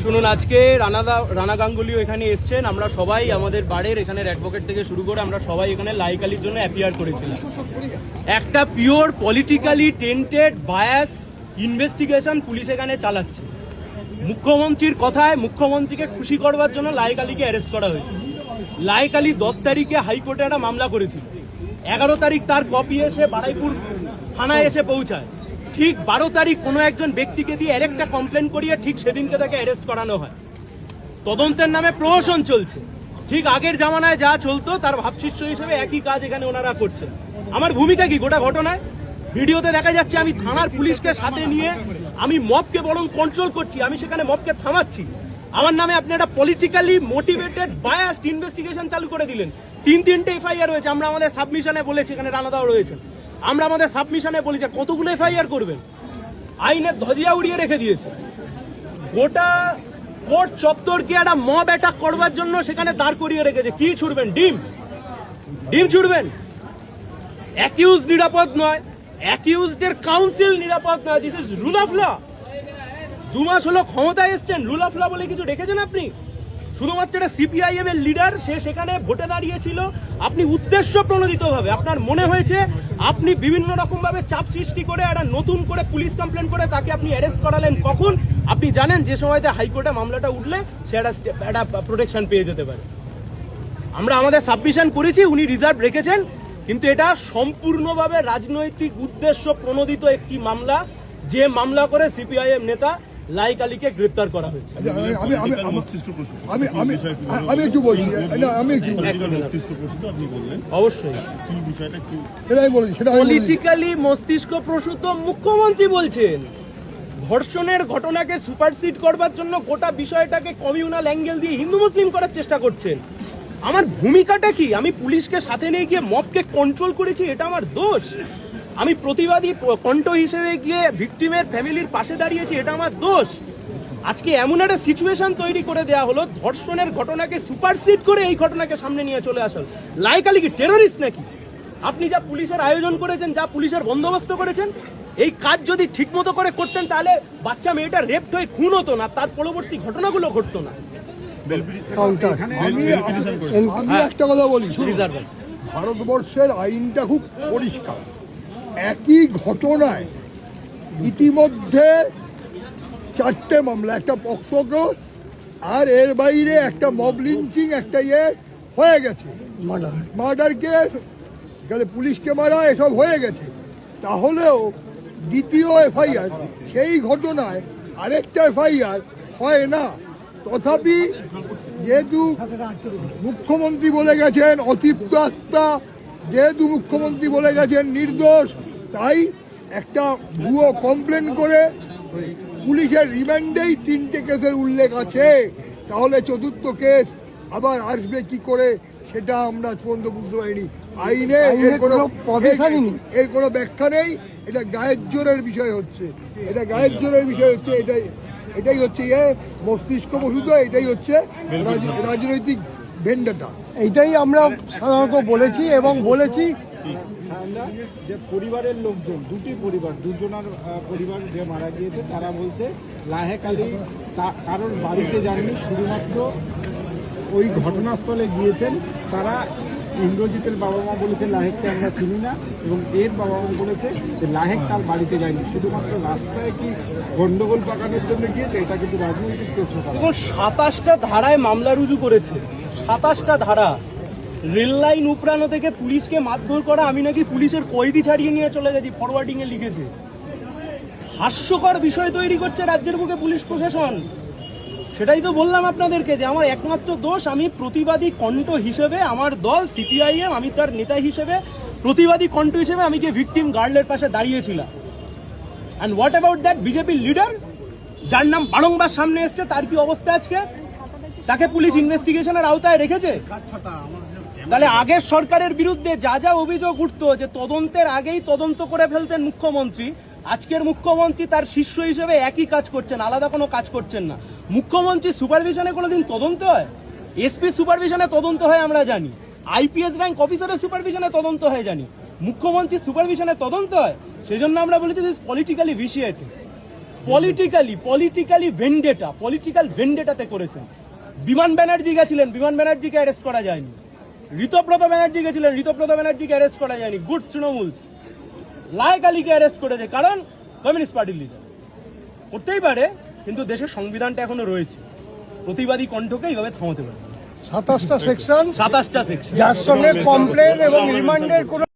শুনুন, আজকে রানা গাঙ্গুলিও এখানে এসছেন। আমরা সবাই আমাদের বাড়ির এখানের অ্যাডভোকেট থেকে শুরু করে আমরা সবাই এখানে লাইকালির জন্য অ্যাপিয়ার করেছিলাম। একটা pure politically tainted biased investigation police এখানে চালাচ্ছে। মুখ্যমন্ত্রীর কথায় মুখ্যমন্ত্রীকে খুশি করবার জন্য লাইকালিকে অ্যারেস্ট করা হয়েছে। লাইকালি 10 তারিখে হাইকোর্টে একটা মামলা করেছিল। 11 তারিখ তার কপি এসে বারুইপুর থানায় এসে পৌঁছায়। ঠিক 12 তারিখ কোনো একজন ব্যক্তিকে দিয়ে আরেকটা কমপ্লেন করিয়ে ঠিক সেদিনকে তাকে অ্যারেস্ট করানো হয়। তদন্তের নামে প্রহসন চলছে। ঠিক আগের জামানায় যা চলতো তার ভাবশিষ্য হিসেবে একই কাজ এখানে ওনারা করছেন। আমার ভূমিকা কি গোটা ঘটনায়? ভিডিওতে দেখা যাচ্ছে আমি থানার পুলিশকে সাথে নিয়ে আমি মবকে বরং কন্ট্রোল করছি, আমি সেখানে মবকে থামাচ্ছি। আমার নামে আপনি একটা পলিটিক্যালি মোটিভেটেড বায়াসড ইনভেস্টিগেশন চালু করে দিলেন। 3-3টে এফআইআর রয়েছে। আমরা আমাদের সাবমিশনে বলেছি, এখানে রানাদাও রয়েছে, আমরা আমাদের সাবমিশনে বলেছি কতগুলো এফআইআর করবেন। আইনের ধজিয়া উড়িয়ে রেখে দিয়েছে। গোটা কোর্ট চত্বরকে একটা মব অ্যাটাক করবার জন্য সেখানে দাঁড় করিয়ে রেখেছে। কি ছুড়বেন? ডিম ছুড়বেন? অ্যাকিউজ নিরাপদ নয়, অ্যাকিউজডের কাউন্সিল নিরাপদ নয়। This is rule of law. 2 মাস হলো ক্ষমতায় এসছেন, রুল অফ ল বলে কিছু রেখেছেন আপনি? শুধুমাত্র একটা সিপিআইএম এর লিডার, সে সেখানে ভোটে দাঁড়িয়েছিল। আপনি উদ্দেশ্য প্রণোদিত ভাবে আপনার মনে হয়েছে আপনি বিভিন্ন রকম ভাবে চাপ সৃষ্টি করে একটা নতুন করে পুলিশ কমপ্লেন করে তাকে আপনি অ্যারেস্ট করালেন। কখন? আপনি জানেন যে সময়তে হাইকোর্টে মামলাটা উঠলে সে একটা প্রোটেকশন পেয়ে যেতে পারে। আমরা আমাদের সাবমিশন করেছি, উনি রিজার্ভ রেখেছেন, কিন্তু এটা সম্পূর্ণভাবে রাজনৈতিক উদ্দেশ্য প্রণোদিত একটি মামলা, যে মামলা করে সিপিআইএম নেতা লাইকালিকে গ্রেপ্তার করা হয়েছে। অবশ্যই পলিটিক্যালি মস্তিষ্ক প্রসূত মুখ্যমন্ত্রী বলছেন ধর্ষণের ঘটনাকে সুপারসিড করবার জন্য গোটা বিষয়টাকে কমিউনাল অ্যাঙ্গেল দিয়ে হিন্দু মুসলিম করার চেষ্টা করছেন। আমার ভূমিকাটা কি? আমি পুলিশকে সাথে নিয়ে গিয়ে মবকে কন্ট্রোল করেছি, এটা আমার দোষ? আমি প্রতিবাদী কণ্ঠ হিসেবে গিয়ে ভিকটিমের ফ্যামিলির পাশে দাঁড়িয়েছি, এটা আমার দোষ? আজকে এমন একটা সিচুয়েশন তৈরি করে দেওয়া হলো ধর্ষণের ঘটনাকে সুপারসিড করে এই ঘটনাকে সামনে নিয়ে চলে আসল। লাইকালি কি টেররিস্ট নাকি? আপনি যা পুলিশের আয়োজন করেছেন, যা পুলিশের বন্দোবস্ত করেছেন, এই কাজ যদি ঠিকমতো করে করতেন তাহলে বাচ্চা মেয়েটা রেপড হয়ে খুন হতো না, তার পরবর্তী ঘটনাগুলো ঘটতো না। আমি একটা কথা বলি, ভারতবর্ষের আইনটা খুব পরিষ্কার। একই ঘটনায় ইতিমধ্যে 4টে মামলা, একটা পক্সো কেস, আর এর বাইরে একটা মব লিঞ্চিং, একটা হয়ে গেছে, মার্ডার কেস, গেলে পুলিশকে মারা, এসব হয়ে গেছে। তাহলেও দ্বিতীয় এফআইআর সেই ঘটনায় আরেকটা এফআইআর হয় না। তথাপি যেহেতু মুখ্যমন্ত্রী বলে গেছেন অতৃপ্ত আত্মা, যেহেতু মুখ্যমন্ত্রী বলে গেছেন নির্দোষ, তাই একটা ভুয়ো কমপ্লেন করে পুলিশের রিমান্ডেই 3টে কেসের উল্লেখ আছে। তাহলে চতুর্থ কেস আবার আসবে কি করে সেটা আমরা পর্যন্ত বুঝতে পারিনি। আইনে এর কোনো ব্যাখ্যা নেই। এটা গায়ের জোরের বিষয় হচ্ছে, এটাই হচ্ছে মস্তিষ্ক প্রসূত, এটাই হচ্ছে রাজনৈতিক ভেন্ডাটা। এইটাই আমরা সাধারণত বলেছি এবং বলেছি যে পরিবারের লোকজন, দুজনের পরিবার যে মারা গিয়েছে, তারা বলছে লাহেক আলী কারোর বাড়িতে যাননি, শুধুমাত্র ওই ঘটনাস্থলে গিয়েছেন। তারা ইন্দ্রজিতের বাবা মা বলেছে লাহেককে আমরা চিনি না, এবং এর বাবা মা বলেছে যে লাহেক তার বাড়িতে যায়নি, শুধুমাত্র রাস্তায় কি গন্ডগোল পাকানোর জন্য গিয়েছে। এটা কিন্তু রাজনৈতিক প্রশ্ন। 27টা ধারায় মামলা রুজু করেছে, 27টা ধারা। রেল লাইন উপড়ানো থেকে পুলিশকে মারধর করা, আমি নাকি পুলিশের কয়েদি ছাড়িয়ে নিয়ে চলে গেছি, ফরওয়ার্ডিং এ লিখেছে। হাস্যকর বিষয় তৈরি করছে রাজ্যের বুকে পুলিশ প্রশাসন। সেটাই তো বললাম আপনাদেরকে যে আমার একমাত্র দোষ, আমি প্রতিবাদী কণ্ঠ হিসেবে, আমার দল সিপিআইএম, আমি তার নেতা হিসেবে প্রতিবাদী কণ্ঠ হিসেবে আমি গিয়ে ভিকটিম গার্লের পাশে দাঁড়িয়েছিলাম। And what about that BJP leader যার নাম বারংবার সামনে এসছে, তার কি অবস্থা আজকে? তাকে পুলিশ ইনভেস্টিগেশনের আওতায় রেখেছে। তাহলে আগের সরকারের বিরুদ্ধে যা যা অভিযোগ উঠতো, যে তদন্তের আগেই তদন্ত করে ফেলতেন মুখ্যমন্ত্রী, আজকের মুখ্যমন্ত্রী তার শিষ্য হিসেবে একই কাজ করছেন, আলাদা কোনো কাজ করছেন না। মুখ্যমন্ত্রী সুপারভিশনে কোনোদিন তদন্ত হয়? এসপি সুপারভিশনে তদন্ত হয় আমরা জানি, আইপিএস র্যাঙ্ক অফিসারের সুপারভিশনে তদন্ত হয় জানি, মুখ্যমন্ত্রী সুপারভিশনে তদন্ত হয়। সেজন্য আমরা বলেছি দিস পলিটিক্যালি ভিশিয়েটেড। পলিটিক্যালি পলিটিক্যাল ভেন্ডেটাতে করেছেন। বিমান ব্যানার্জি গেছিলেন, বিমান ব্যানার্জিকে অ্যারেস্ট করা যায়নি। ঋতব্রত ব্যানার্জি গেছিলেন, ঋতব্রত ব্যানার্জিকে অ্যারেস্ট করা যায়নি। গুড তৃণমূলস লায়েক আলীকে অ্যারেস্ট করেছে, কারণ কমিউনিস্ট পার্টির লিডার। করতেই পারে, কিন্তু দেশের সংবিধানটা এখনো রয়েছে, প্রতিবাদী কণ্ঠকে এইভাবে থামাতে পারে। 27টা সেকশন, 27টা সেকশন, যার সঙ্গে কমপ্লেন এবং রিমান্ডের কোনো